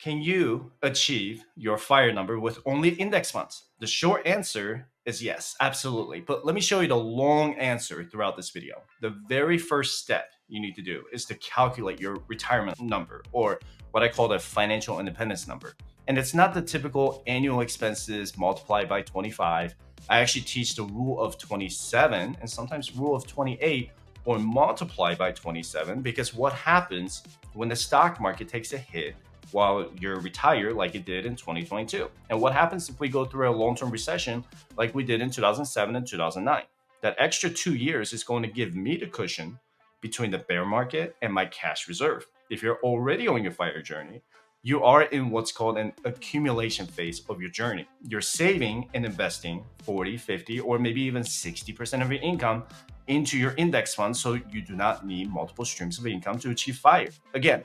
Can you achieve your FIRE number with only index funds? The short answer is yes, absolutely. But let me show you the long answer throughout this video. The very first step you need to do is to calculate your retirement number, or what I call the financial independence number. And it's not the typical annual expenses multiplied by 25. I actually teach the rule of 27 and sometimes rule of 28, or multiply by 27, because what happens when the stock market takes a hit while you're retired, like it did in 2022? And what happens if we go through a long-term recession like we did in 2007 and 2009? That extra 2 years is going to give me the cushion between the bear market and my cash reserve. If you're already on your FIRE journey, you are in what's called an accumulation phase of your journey. You're saving and investing 40, 50, or maybe even 60% of your income into your index funds, so you do not need multiple streams of income to achieve FIRE. Again,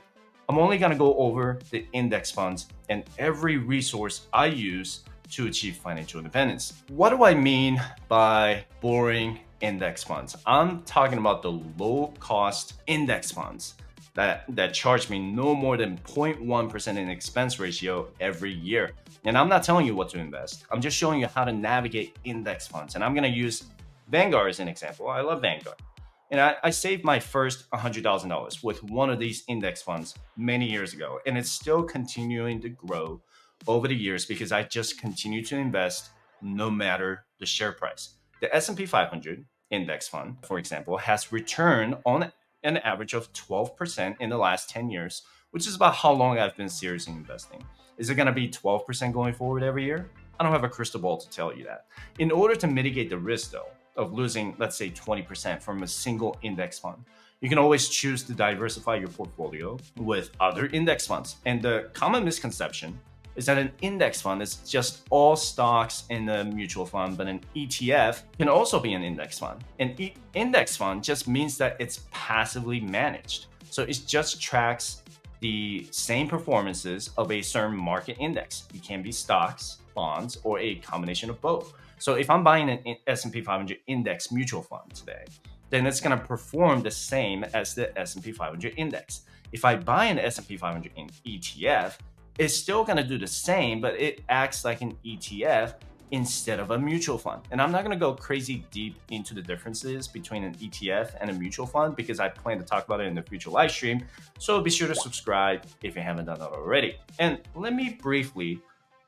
I'm only going to go over the index funds and every resource I use to achieve financial independence. What do I mean by boring index funds? I'm talking about the low cost index funds that charge me no more than 0.1% in expense ratio every year. And I'm not telling you what to invest. I'm just showing you how to navigate index funds. And I'm going to use Vanguard as an example. I love Vanguard. And I saved my first $100,000 with one of these index funds many years ago. And it's still continuing to grow over the years because I just continue to invest no matter the share price. The S&P 500 index fund, for example, has returned on an average of 12% in the last 10 years, which is about how long I've been seriously investing. Is it going to be 12% going forward every year? I don't have a crystal ball to tell you that. In order to mitigate the risk, though, of losing, let's say, 20% from a single index fund, you can always choose to diversify your portfolio with other index funds. And the common misconception is that an index fund is just all stocks in a mutual fund, but an ETF can also be an index fund. An index fund just means that it's passively managed. So it just tracks the same performances of a certain market index. It can be stocks, bonds, or a combination of both. So if I'm buying an S&P 500 index mutual fund today, then it's going to perform the same as the S&P 500 index. If I buy an S&P 500 ETF, it's still going to do the same, but it acts like an ETF instead of a mutual fund. And I'm not going to go crazy deep into the differences between an ETF and a mutual fund because I plan to talk about it in the future live stream. So be sure to subscribe if you haven't done that already. And let me briefly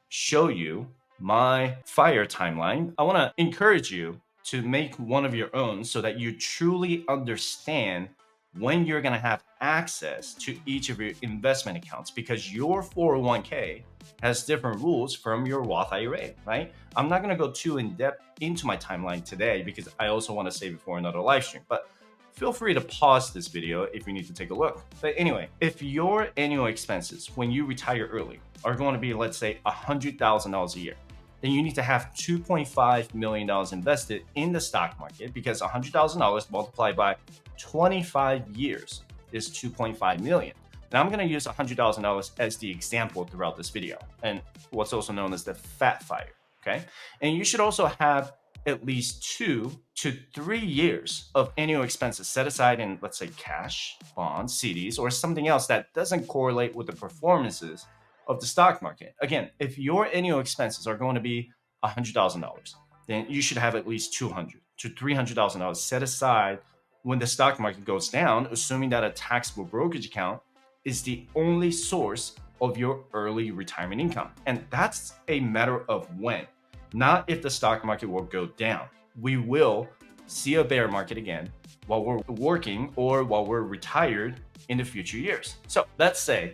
show you my FIRE timeline. I want to encourage you to make one of your own so that you truly understand when you're going to have access to each of your investment accounts, because your 401k has different rules from your Roth IRA, right? I'm not going to go too in depth into my timeline today because I also want to save it for another live stream, but feel free to pause this video if you need to take a look. But anyway, if your annual expenses when you retire early are going to be, let's say, $100,000 a year, then you need to have $2.5 million invested in the stock market, because $100,000 multiplied by 25 years is 2.5 million. Now I'm going to use $100,000 as the example throughout this video, and what's also known as the fat FIRE, okay? And you should also have at least 2 to 3 years of annual expenses set aside in, let's say, cash, bonds, CDs, or something else that doesn't correlate with the performances of the stock market. Again, if your annual expenses are going to be $100,000, then you should have at least $200,000 to $300,000 set aside when the stock market goes down, assuming that a taxable brokerage account is the only source of your early retirement income. And that's a matter of when, not if the stock market will go down. We will see a bear market again while we're working or while we're retired in the future years. So let's say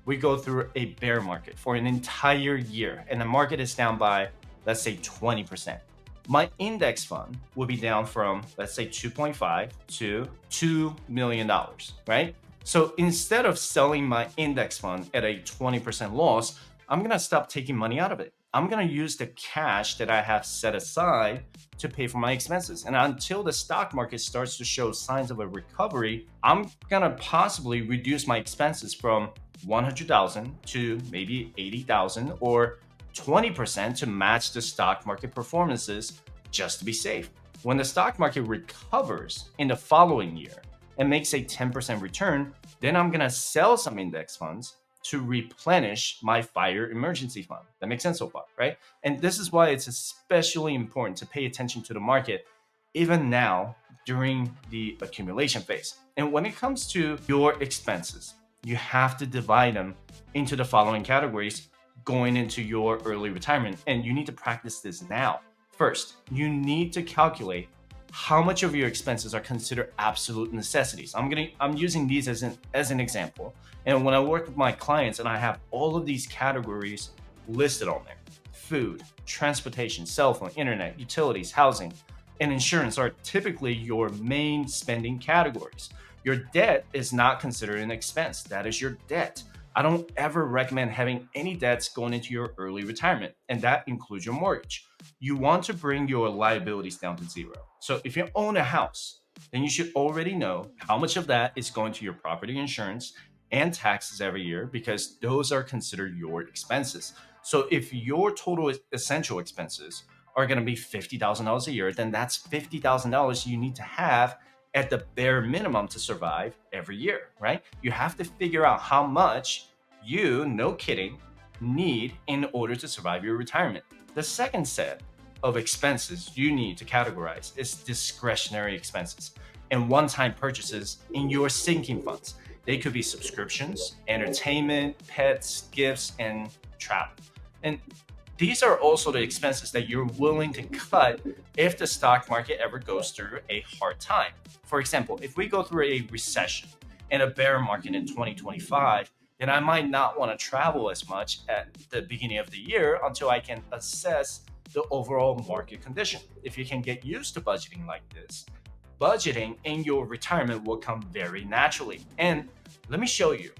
we go through a bear market for an entire year and the market is down by, let's say, 20%. My index fund will be down from, let's say, 2.5 to $2 million, right? So instead of selling my index fund at a 20% loss, I'm going to stop taking money out of it. I'm going to use the cash that I have set aside to pay for my expenses. And until the stock market starts to show signs of a recovery, I'm going to possibly reduce my expenses from 100,000 to maybe 80,000, or 20% to match the stock market performances, just to be safe. When the stock market recovers in the following year and makes a 10% return, then I'm going to sell some index funds to replenish my fire emergency fund. That makes sense so far, right? And this is why it's especially important to pay attention to the market even now during the accumulation phase. And when it comes to your expenses, you have to divide them into the following categories going into your early retirement. And you need to practice this now. First, you need to calculate how much of your expenses are considered absolute necessities. I'm using these as an example. And when I work with my clients and I have all of these categories listed on there, food, transportation, cell phone, internet, utilities, housing, and insurance are typically your main spending categories. Your debt is not considered an expense. That is your debt. I don't ever recommend having any debts going into your early retirement, and that includes your mortgage. You want to bring your liabilities down to zero. So if you own a house, then you should already know how much of that is going to your property insurance and taxes every year, because those are considered your expenses. So if your total essential expenses are going to be $50,000 a year, then that's $50,000 you need to have at the bare minimum to survive every year, right? You have to figure out how much you, no kidding, need in order to survive your retirement. The second set of expenses you need to categorize is discretionary expenses and one-time purchases in your sinking funds. They could be subscriptions, entertainment, pets, gifts, and travel. And these are also the expenses that you're willing to cut if the stock market ever goes through a hard time. For example, if we go through a recession and a bear market in 2025, then I might not want to travel as much at the beginning of the year until I can assess the overall market condition. If you can get used to budgeting like this, budgeting in your retirement will come very naturally. And let me show you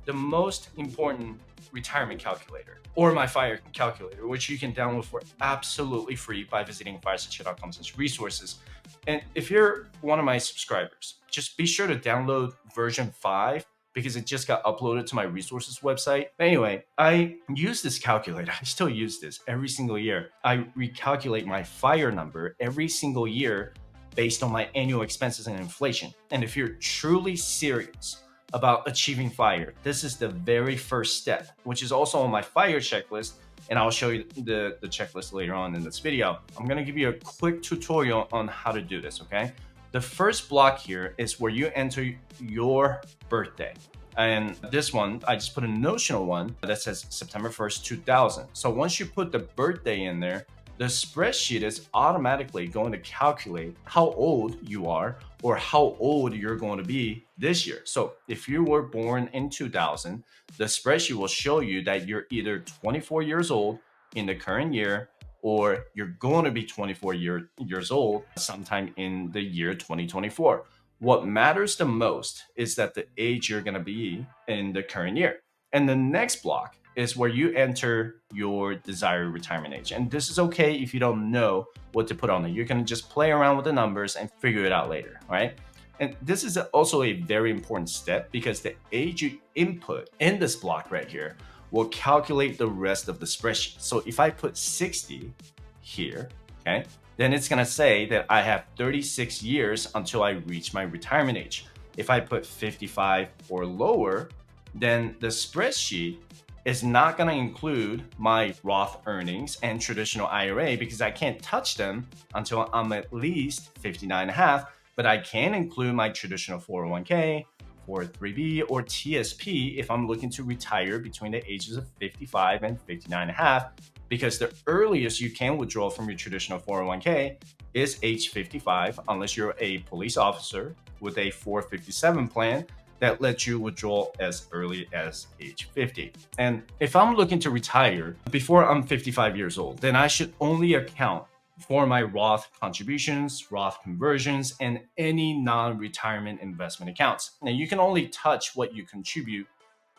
the most important retirement calculator, or my FIRE calculator, which you can download for absolutely free by visiting firesuccess.com/resources. And if you're one of my subscribers, just be sure to download version 5 because it just got uploaded to my resources website. Anyway, I use this calculator. I still use this every single year. I recalculate my FIRE number every single year based on my annual expenses and inflation. And if you're truly serious about achieving FIRE, this is the very first step, which is also on my FIRE checklist. And I'll show you the checklist later on in this video. I'm gonna give you a quick tutorial on how to do this, okay? The first block here is where you enter your birthday. And this one, I just put a notional one that says September 1st, 2000. So once you put the birthday in there, the spreadsheet is automatically going to calculate how old you are or how old you're going to be this year. So if you were born in 2000, the spreadsheet will show you that you're either 24 years old in the current year, or you're going to be 24 years old sometime in the year 2024. What matters the most is that the age you're going to be in the current year. And the next block is where you enter your desired retirement age. And this is okay if you don't know what to put on there. You can just play around with the numbers and figure it out later, right? And this is also a very important step because the age you input in this block right here will calculate the rest of the spreadsheet. So if I put 60 here, okay, then it's gonna say that I have 36 years until I reach my retirement age. If I put 55 or lower, then the spreadsheet is not going to include my Roth earnings and traditional IRA because I can't touch them until I'm at least 59 and a half, but I can include my traditional 401k, 403b, or TSP if I'm looking to retire between the ages of 55 and 59 and a half, because the earliest you can withdraw from your traditional 401k is age 55, unless you're a police officer with a 457 plan that lets you withdraw as early as age 50. And if I'm looking to retire before I'm 55 years old, then I should only account for my Roth contributions, Roth conversions, and any non-retirement investment accounts. Now, you can only touch what you contribute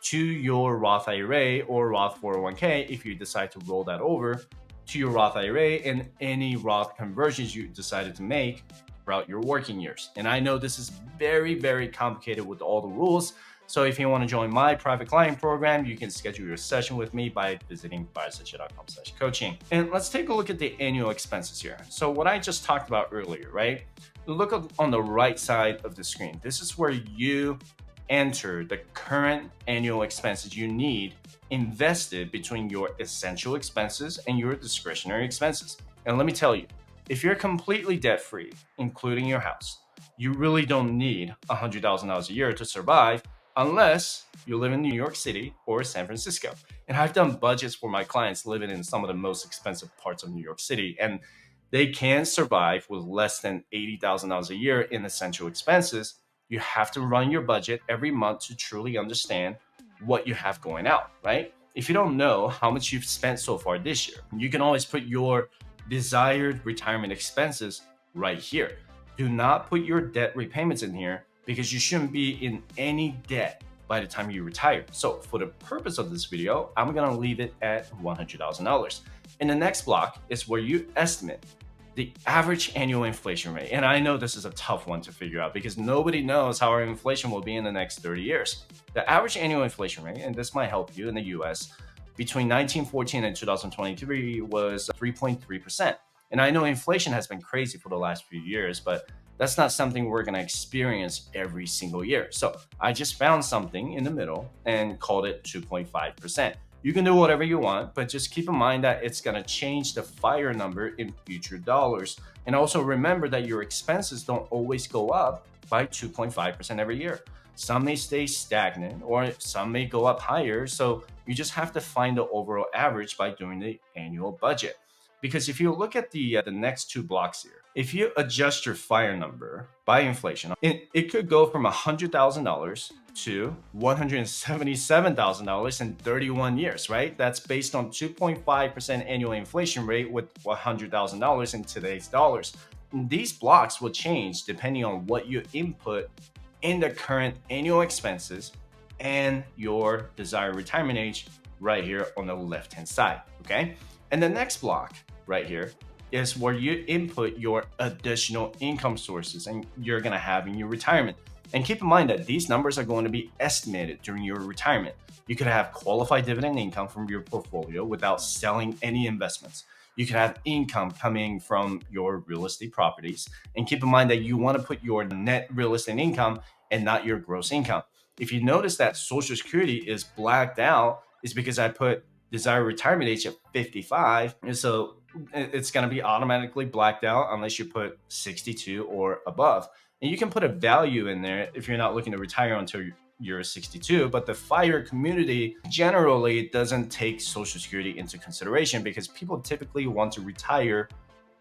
to your Roth IRA or Roth 401k if you decide to roll that over to your Roth IRA and any Roth conversions you decided to make throughout your working years. And I know this is very, very complicated with all the rules. So if you want to join my private client program, you can schedule your session with me by visiting firesuccess.com/coaching. And let's take a look at the annual expenses here. So what I just talked about earlier, right? Look on the right side of the screen. This is where you enter the current annual expenses you need invested between your essential expenses and your discretionary expenses. And let me tell you, if you're completely debt-free, including your house, you really don't need $100,000 a year to survive unless you live in New York City or San Francisco. And I've done budgets for my clients living in some of the most expensive parts of New York City, and they can survive with less than $80,000 a year in essential expenses. You have to run your budget every month to truly understand what you have going out, right? If you don't know how much you've spent so far this year, you can always put your desired retirement expenses right here. Do not put your debt repayments in here because you shouldn't be in any debt by the time you retire. So for the purpose of this video, I'm gonna leave it at $100,000. And the next block is where you estimate the average annual inflation rate. And I know this is a tough one to figure out because nobody knows how our inflation will be in the next 30 years. The average annual inflation rate, and this might help you in the US, between 1914 and 2023 was 3.3%. And I know inflation has been crazy for the last few years, but that's not something we're going to experience every single year. So I just found something in the middle and called it 2.5%. You can do whatever you want, but just keep in mind that it's going to change the FIRE number in future dollars. And also remember that your expenses don't always go up by 2.5% every year. Some may stay stagnant or some may go up higher. So you just have to find the overall average by doing the annual budget. Because if you look at the next two blocks here, if you adjust your FIRE number by inflation, it could go from $100,000 to $177,000 in 31 years, right? That's based on 2.5% annual inflation rate with $100,000 in today's dollars. And these blocks will change depending on what you input in the current annual expenses and your desired retirement age right here on the left-hand side, okay? And the next block right here is where you input your additional income sources and you're gonna have in your retirement. And keep in mind that these numbers are going to be estimated during your retirement. You could have qualified dividend income from your portfolio without selling any investments. You can have income coming from your real estate properties. And keep in mind that you want to put your net real estate income and not your gross income. If you notice that Social Security is blacked out, it's because I put desired retirement age at 55. And so it's going to be automatically blacked out unless you put 62 or above. And you can put a value in there if you're not looking to retire until you're 62, but the FIRE community generally doesn't take Social Security into consideration because people typically want to retire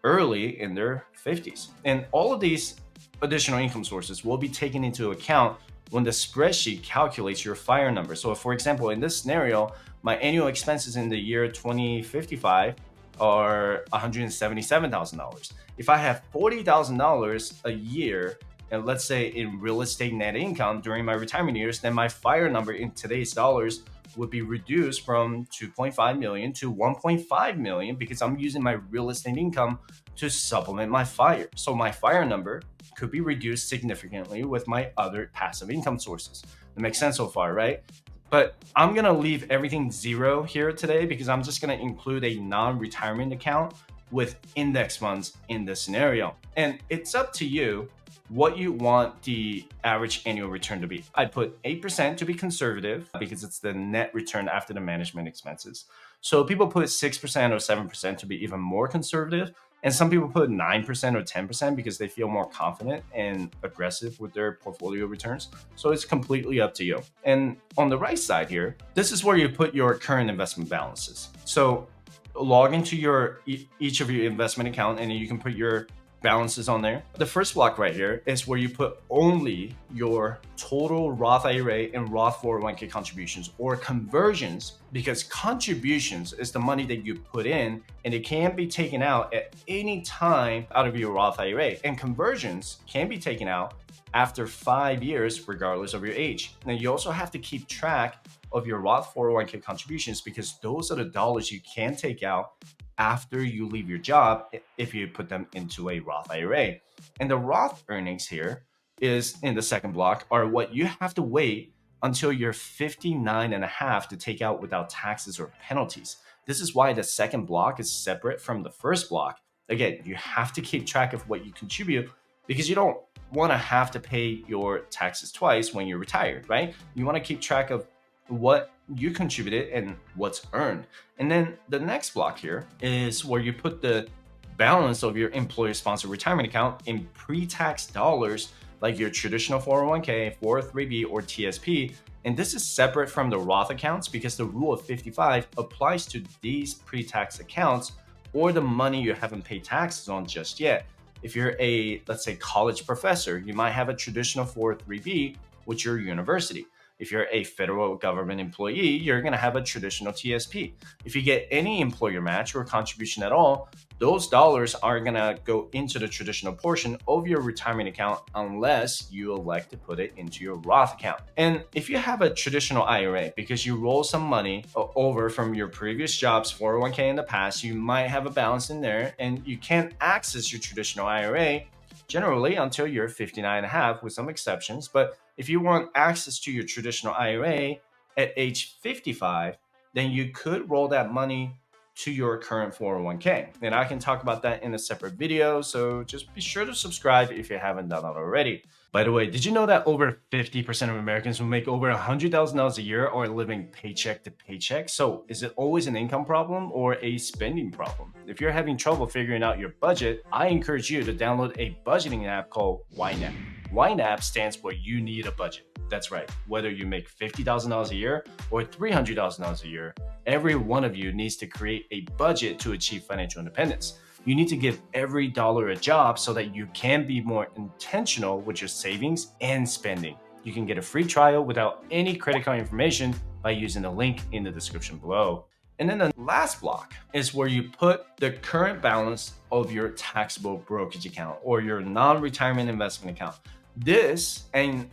early in their 50s. And all of these additional income sources will be taken into account when the spreadsheet calculates your FIRE number. So for example, in this scenario, my annual expenses in the year 2055 are $177,000. If I have $40,000 a year, and let's say in real estate net income during my retirement years, then my FIRE number in today's dollars would be reduced from 2.5 million to 1.5 million because I'm using my real estate income to supplement my FIRE. So my FIRE number could be reduced significantly with my other passive income sources. That makes sense so far, right? But I'm gonna leave everything zero here today because I'm just gonna include a non-retirement account with index funds in this scenario. And it's up to you what you want the average annual return to be. I put 8% to be conservative because it's the net return after the management expenses. So people put 6% or 7% to be even more conservative. And some people put 9% or 10% because they feel more confident and aggressive with their portfolio returns. So it's completely up to you. And on the right side here, this is where you put your current investment balances. So log into each of your investment account and you can put your balances on there. The first block right here is where you put only your total Roth IRA and Roth 401k contributions or conversions, because contributions is the money that you put in and it can be taken out at any time out of your Roth IRA, and conversions can be taken out after 5 years regardless of your age. Now you also have to keep track of your Roth 401k contributions because those are the dollars you can take out after you leave your job if you put them into a Roth IRA. And the Roth earnings here is in the second block are what you have to wait until you're 59 and a half to take out without taxes or penalties. This is why the second block is separate from the first block. Again, you have to keep track of what you contribute because you don't want to have to pay your taxes twice when you're retired, right? You want to keep track of what you contributed and what's earned. And then the next block here is where you put the balance of your employer-sponsored retirement account in pre-tax dollars, like your traditional 401k, 403b, or TSP. And this is separate from the Roth accounts because the rule of 55 applies to these pre-tax accounts or the money you haven't paid taxes on just yet. If you're a, let's say, college professor, you might have a traditional 403b with your university. If you're a federal government employee, you're going to have a traditional TSP. If you get any employer match or contribution at all, those dollars are going to go into the traditional portion of your retirement account unless you elect to put it into your Roth account. And if you have a traditional IRA, because you roll some money over from your previous job's 401k in the past, you might have a balance in there and you can't access your traditional IRA generally until you're 59 and a half with some exceptions. But if you want access to your traditional IRA at age 55, then you could roll that money to your current 401k. And I can talk about that in a separate video. So just be sure to subscribe if you haven't done that already. By the way, did you know that over 50% of Americans who make over $100,000 a year are living paycheck to paycheck? So is it always an income problem or a spending problem? If you're having trouble figuring out your budget, I encourage you to download a budgeting app called YNAB. YNAB stands for You Need a Budget. That's right. Whether you make $50,000 a year or $300,000 a year, every one of you needs to create a budget to achieve financial independence. You need to give every dollar a job so that you can be more intentional with your savings and spending. You can get a free trial without any credit card information by using the link in the description below. And then the last block is where you put the current balance of your taxable brokerage account or your non-retirement investment account. This and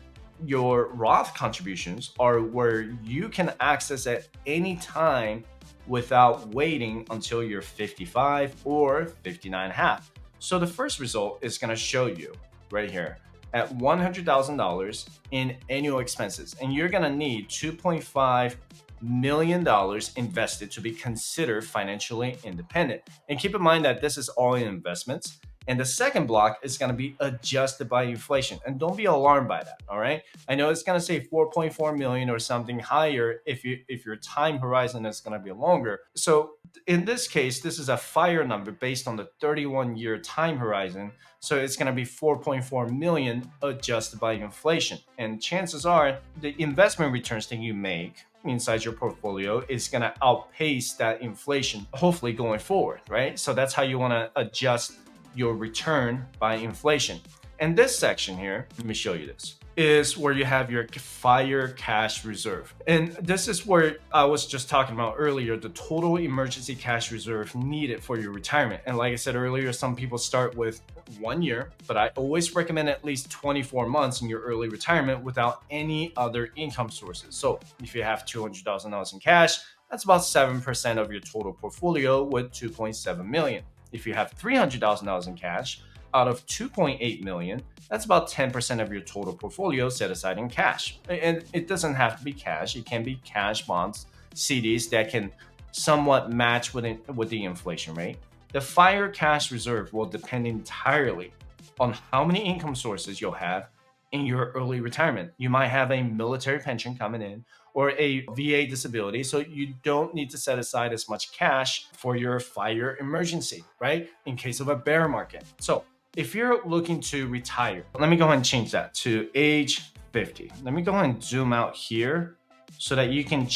your Roth contributions are where you can access at any time without waiting until you're 55 or 59 and a half. So the first result is going to show you right here at $100,000 in annual expenses, and you're going to need $2.5 million invested to be considered financially independent. And keep in mind that this is all in investments. And the second block is going to be adjusted by inflation. And don't be alarmed by that, all right? I know it's going to say 4.4 million or something higher if your time horizon is going to be longer. So in this case, this is a FIRE number based on the 31-year time horizon. So it's going to be 4.4 million adjusted by inflation. And chances are the investment returns that you make inside your portfolio is going to outpace that inflation, hopefully going forward, right? So that's how you want to adjust your return by inflation. And this section here, let me show you this, is where you have your FIRE cash reserve. And this is where I was just talking about earlier, the total emergency cash reserve needed for your retirement. And like I said earlier, some people start with 1 year, but I always recommend at least 24 months in your early retirement without any other income sources. So if you have $200,000 in cash, that's about 7% of your total portfolio with 2.7 million. If you have $300,000 in cash out of 2.8 million, that's about 10% of your total portfolio set aside in cash. And it doesn't have to be cash. It can be cash, bonds, CDs that can somewhat match with the inflation rate. The FIRE cash reserve will depend entirely on how many income sources you'll have in your early retirement. You might have a military pension coming in or a VA disability, so you don't need to set aside as much cash for your FIRE emergency, right? In case of a bear market. So if you're looking to retire, let me go ahead and change that to age 50. Let me go ahead and zoom out here so that you can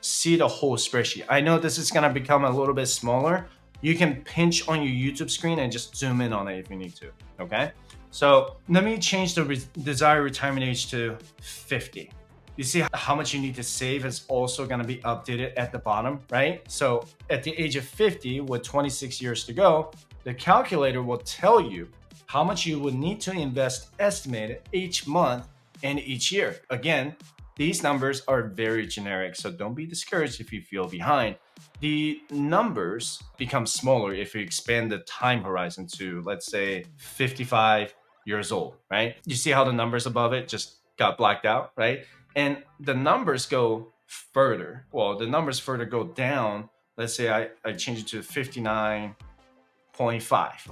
see the whole spreadsheet. I know this is gonna become a little bit smaller. You can pinch on your YouTube screen and just zoom in on it if you need to, okay? So let me change the desired retirement age to 50. You see how much you need to save is also going to be updated at the bottom, right? So at the age of 50 with 26 years to go, the calculator will tell you how much you would need to invest estimated each month and each year. Again, these numbers are very generic, so don't be discouraged if you feel behind. The numbers become smaller if you expand the time horizon to, let's say, 55 years old, right? You see how the numbers above it just got blacked out, right? And the numbers go further. Well, the numbers further go down. Let's say I change it to 59.5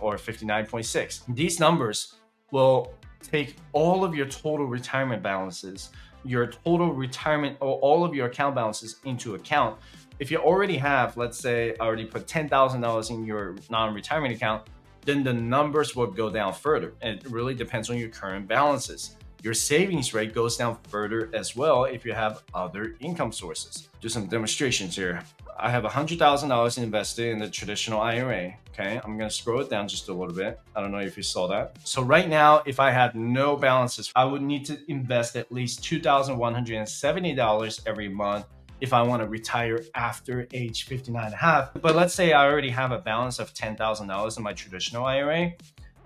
or 59.6. These numbers will take all of your total retirement balances, your total retirement, or all of your account balances into account. If you already have, let's say, already put $10,000 in your non-retirement account, then the numbers will go down further. And it really depends on your current balances. Your savings rate goes down further as well if you have other income sources. Do some demonstrations here. I have $100,000 invested in the traditional IRA. Okay, I'm gonna scroll it down just a little bit. I don't know if you saw that. So right now, if I had no balances, I would need to invest at least $2,170 every month if I want to retire after age 59 and a half. But let's say I already have a balance of $10,000 in my traditional IRA,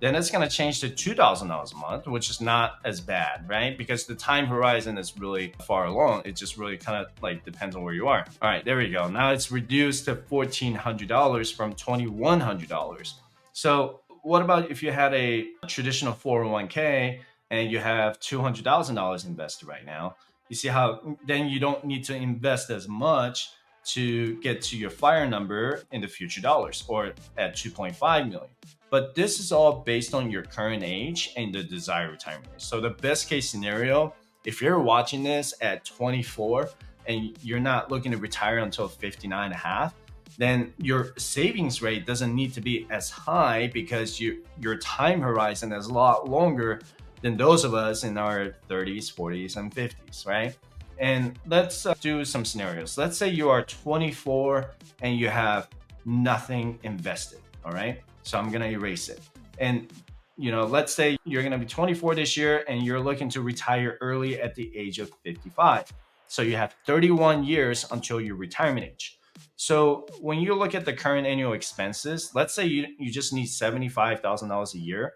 then it's going to change to $2,000 a month, which is not as bad, right? Because the time horizon is really far along. It just really kind of like depends on where you are. All right, there we go. Now it's reduced to $1,400 from $2,100. So what about if you had a traditional 401k and you have $200,000 invested right now? You see how then you don't need to invest as much to get to your FIRE number in the future dollars, or at 2.5 million. But this is all based on your current age and the desired retirement age. So the best case scenario, if you're watching this at 24 and you're not looking to retire until 59 and a half, then your savings rate doesn't need to be as high because your time horizon is a lot longer than those of us in our 30s, 40s, and 50s, right? And let's do some scenarios. Let's say you are 24 and you have nothing invested, all right? So I'm gonna erase it. And let's say you're gonna be 24 this year and you're looking to retire early at the age of 55. So you have 31 years until your retirement age. So when you look at the current annual expenses, let's say you just need $75,000 a year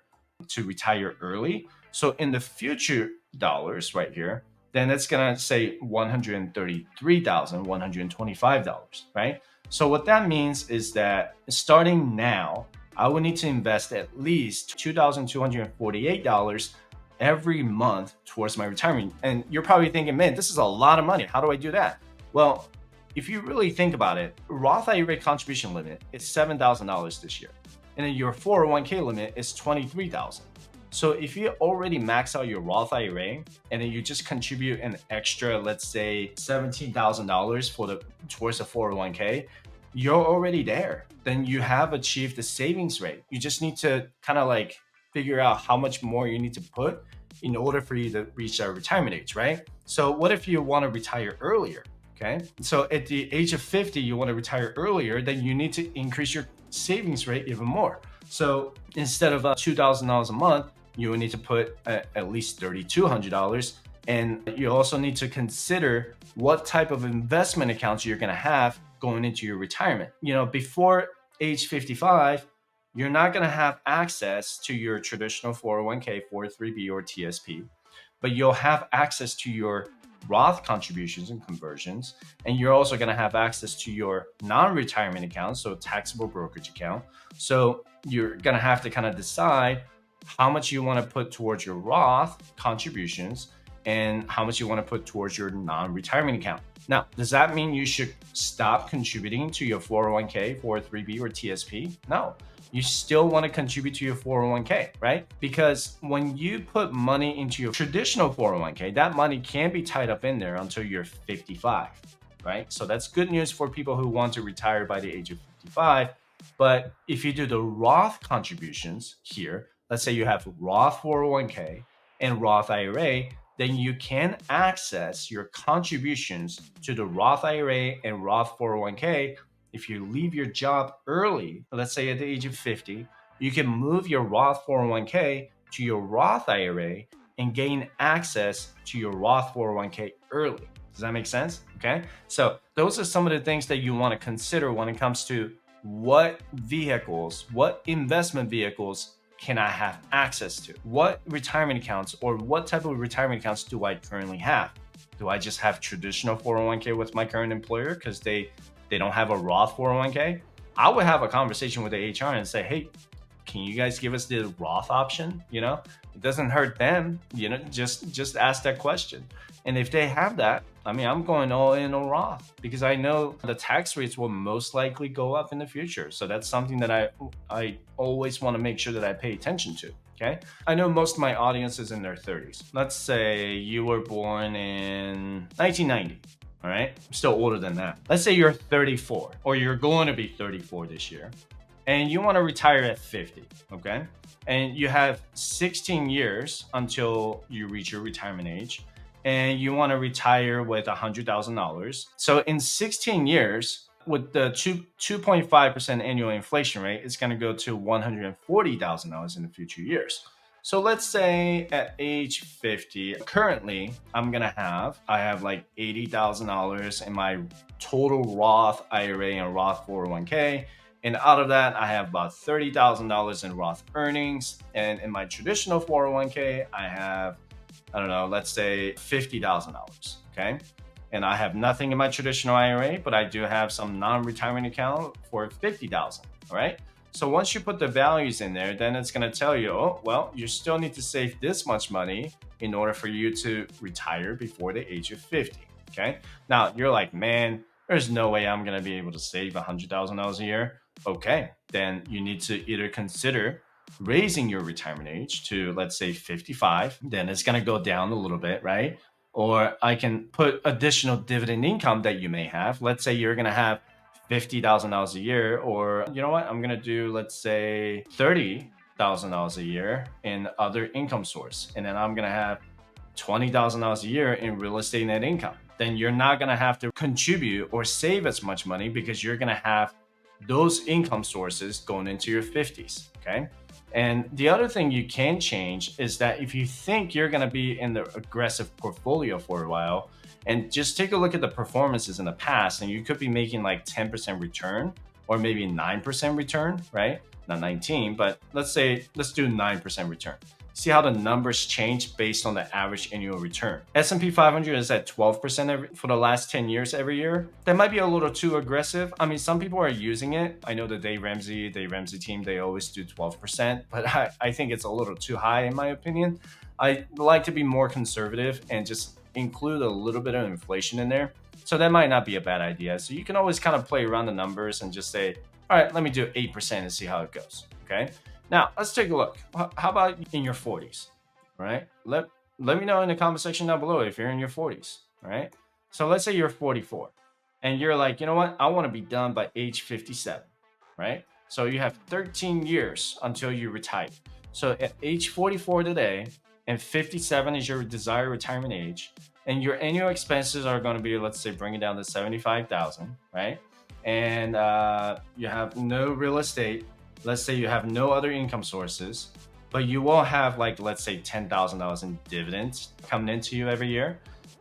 to retire early. So in the future dollars right here, then it's gonna say $133,125, right? So what that means is that starting now, I would need to invest at least $2,248 every month towards my retirement. And you're probably thinking, man, this is a lot of money. How do I do that? Well, if you really think about it, Roth IRA contribution limit is $7,000 this year. And then your 401k limit is $23,000. So if you already max out your Roth IRA and then you just contribute an extra, let's say $17,000 towards the 401k, you're already there. Then you have achieved the savings rate. You just need to kind of like figure out how much more you need to put in order for you to reach that retirement age, right? So what if you want to retire earlier? Okay, so at the age of 50, you want to retire earlier, then you need to increase your savings rate even more. So instead of $2,000 a month, you will need to put at least $3,200. And you also need to consider what type of investment accounts you're going to have going into your retirement. Before age 55, you're not going to have access to your traditional 401k, 403b, or TSP, but you'll have access to your Roth contributions and conversions, and you're also going to have access to your non-retirement account, so taxable brokerage account. So you're going to have to kind of decide how much you want to put towards your Roth contributions and how much you want to put towards your non-retirement account. Now, does that mean you should stop contributing to your 401k, 403b, or TSP? No. You still want to contribute to your 401k, right? Because when you put money into your traditional 401k, that money can be tied up in there until you're 55, right? So that's good news for people who want to retire by the age of 55. But if you do the Roth contributions here, let's say you have Roth 401k and Roth IRA, then you can access your contributions to the Roth IRA and Roth 401k. If you leave your job early, let's say at the age of 50, you can move your Roth 401k to your Roth IRA and gain access to your Roth 401k early. Does that make sense? Okay. So those are some of the things that you want to consider when it comes to what investment vehicles can I have access to? What retirement accounts or what type of retirement accounts do I currently have? Do I just have traditional 401k with my current employer because they don't have a Roth 401k? I would have a conversation with the HR and say, hey, can you guys give us the Roth option? It doesn't hurt them, just ask that question. And if they have that, I'm going all in on Roth because I know the tax rates will most likely go up in the future. So that's something that I always want to make sure that I pay attention to. Okay. I know most of my audience is in their 30s. Let's say you were born in 1990. All right. I'm still older than that. Let's say you're 34 or you're going to be 34 this year and you want to retire at 50. Okay. And you have 16 years until you reach your retirement age and you want to retire with $100,000. So in 16 years, with the 2.5% annual inflation rate, it's going to go to $140,000 in the future years. So let's say at age 50, currently I have like $80,000 in my total Roth IRA and Roth 401k. And out of that, I have about $30,000 in Roth earnings. And in my traditional 401k, I have, I don't know, let's say $50,000. Okay. And I have nothing in my traditional IRA, but I do have some non-retirement account for $50,000. All right. So once you put the values in there, then it's going to tell you, oh, well, you still need to save this much money in order for you to retire before the age of 50. Okay. Now you're like, man, there's no way I'm going to be able to save $100,000 a year. Okay. Then you need to either consider raising your retirement age to, let's say, 55. Then it's going to go down a little bit, right? Or I can put additional dividend income that you may have. Let's say you're going to have $50,000 a year, or you know what, I'm going to do, let's say, $30,000 a year in other income source. And then I'm going to have $20,000 a year in real estate net income. Then you're not going to have to contribute or save as much money because you're going to have those income sources going into your 50s. Okay. And the other thing you can change is that if you think you're going to be in the aggressive portfolio for a while, and just take a look at the performances in the past, and you could be making like 10% return or maybe 9% return, right? Not 19, but let's do 9% return. See how the numbers change based on the average annual return. S&P 500 is at 12% for the last 10 years every year. That might be a little too aggressive. I mean, some people are using it. I know the Dave Ramsey team, they always do 12%, but I think it's a little too high in my opinion. I like to be more conservative and just include a little bit of inflation in there. So that might not be a bad idea. So you can always kind of play around the numbers and just say, all right, let me do 8% and see how it goes. Okay. Now let's take a look. How about in your 40s? All right. Let me know in the comment section down below if you're in your 40s. All right. So let's say you're 44 and you're like, you know what? I want to be done by age 57. Right. So you have 13 years until you retire. So at age 44 today, and 57 is your desired retirement age, and your annual expenses are going to be, let's say, bring it down to 75,000, right? And you have no real estate. Let's say you have no other income sources, but you will have, like, let's say $10,000 in dividends coming into you every year,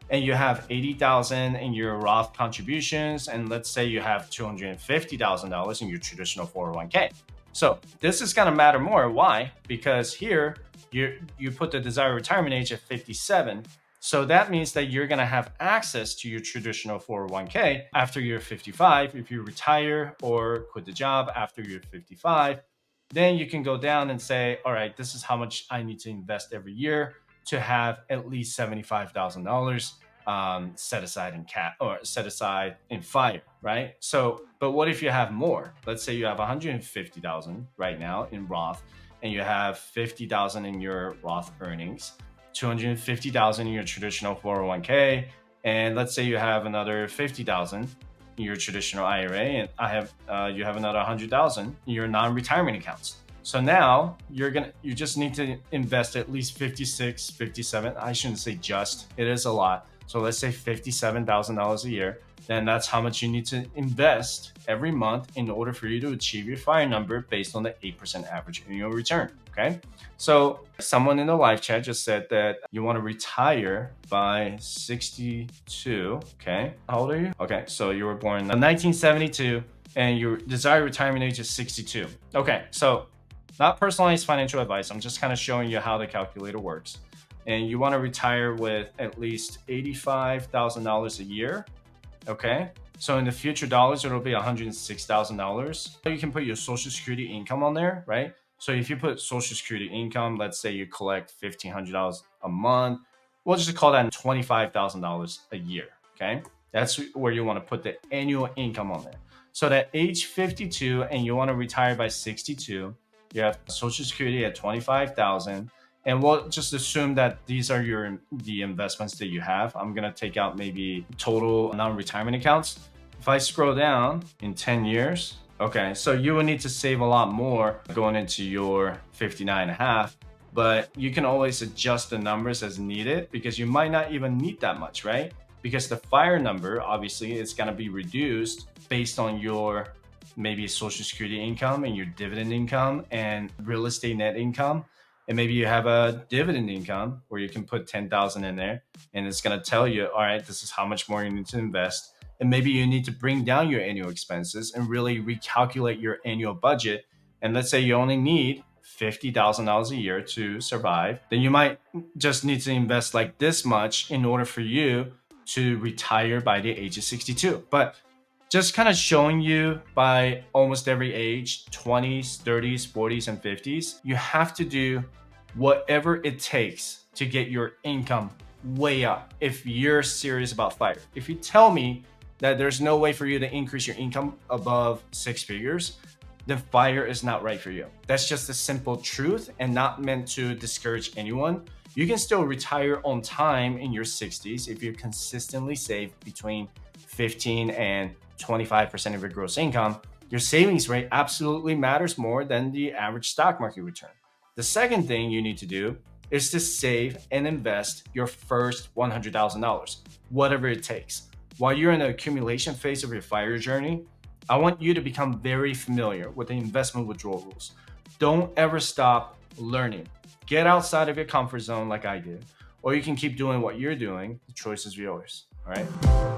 and you have 80,000 in your Roth contributions, and let's say you have $250,000 in your traditional 401k. So this is going to matter more. Why? Because here you put the desired retirement age at 57. So that means that you're going to have access to your traditional 401k after you're 55. If you retire or quit the job after you're 55, then you can go down and say, all right, this is how much I need to invest every year to have at least $75,000 set aside in FIRE, right? So, but what if you have more? Let's say you have 150,000 right now in Roth, and you have 50,000 in your Roth earnings, 250,000 in your traditional 401k, and let's say you have another 50,000 in your traditional IRA, and you have another 100,000 in your non-retirement accounts. So now you just need to invest at least 57. I shouldn't say just, it is a lot. So let's say $57,000 a year. Then that's how much you need to invest every month in order for you to achieve your FIRE number based on the 8% average annual return. Okay. So someone in the live chat just said that you want to retire by 62. Okay. How old are you? Okay. So you were born in 1972 and your desired retirement age is 62. Okay. So not personalized financial advice. I'm just kind of showing you how the calculator works. And you want to retire with at least $85,000 a year. Okay. So in the future dollars, it'll be $106,000. You can put your Social Security income on there, right? So if you put Social Security income, let's say you collect $1,500 a month, we'll just call that $25,000 a year. Okay. That's where you want to put the annual income on there. So that age 52 and you want to retire by 62, You have Social Security at 25,000. And we'll just assume that these are the investments that you have. I'm gonna take out maybe total non-retirement accounts. If I scroll down in 10 years, okay, so you will need to save a lot more going into your 59 and a half, but you can always adjust the numbers as needed because you might not even need that much, right? Because the fire number, obviously, is gonna be reduced based on your maybe Social Security income and your dividend income and real estate net income. And maybe you have a dividend income where you can put 10,000 in there and it's going to tell you, all right, this is how much more you need to invest. And maybe you need to bring down your annual expenses and really recalculate your annual budget. And let's say you only need $50,000 a year to survive, then you might just need to invest like this much in order for you to retire by the age of 62. But just kind of showing you by almost every age, 20s, 30s, 40s, and 50s, you have to do whatever it takes to get your income way up if you're serious about fire. If you tell me that there's no way for you to increase your income above 6 figures, then fire is not right for you. That's just a simple truth and not meant to discourage anyone. You can still retire on time in your 60s if you consistently save between 15 and 25% of your gross income. Your savings rate absolutely matters more than the average stock market return. The second thing you need to do is to save and invest your first $100,000, whatever it takes. While you're in the accumulation phase of your fire journey, I want you to become very familiar with the investment withdrawal rules. Don't ever stop learning. Get outside of your comfort zone like I did, or you can keep doing what you're doing. The choice is yours, all right?